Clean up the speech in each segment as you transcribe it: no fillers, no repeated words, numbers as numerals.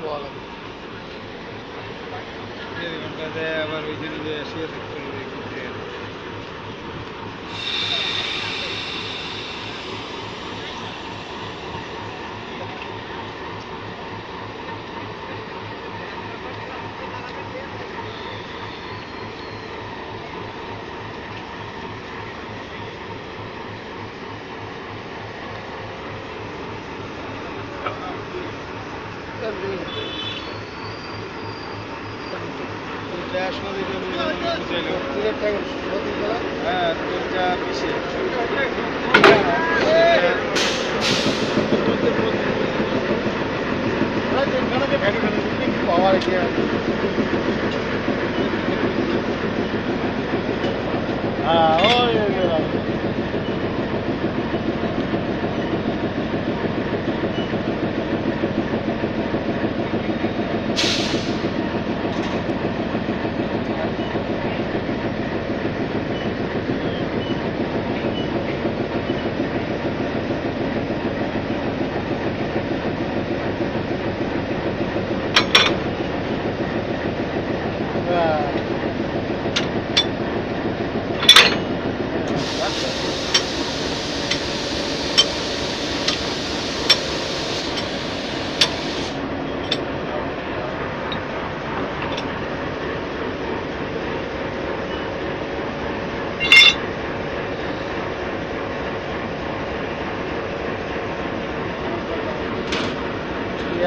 বলা লাগবে। ঘন্টাতে আবার ওই জন্য যে শুয়ে থাকতে হবে কিন্তু হ্যাঁ 3টা 20-এ পাওয়ার কি হ্যাঁ ওই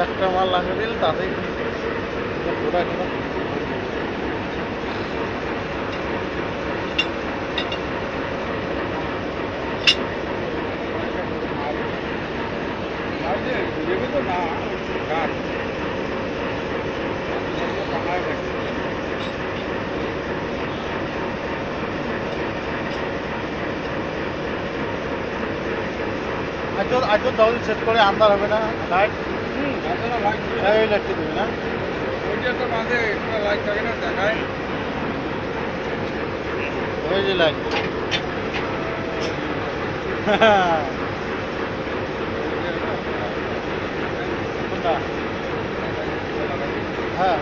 একটা মাল লাগিয়ে দিল তাতেই পুরা কেন তো না গাছ আজ দল সেট করে আন্দার হবে না লাইট এই লাইটটি দিবি না ওইটা তো মাঝে একটা লাইট থাকে না দেখায় ওই যে লাইট কোনটা হ্যাঁ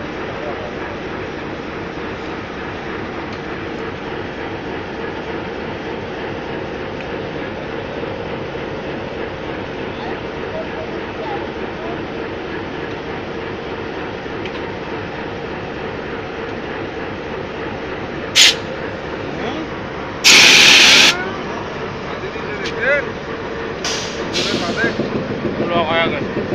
লক হয়ে গেছে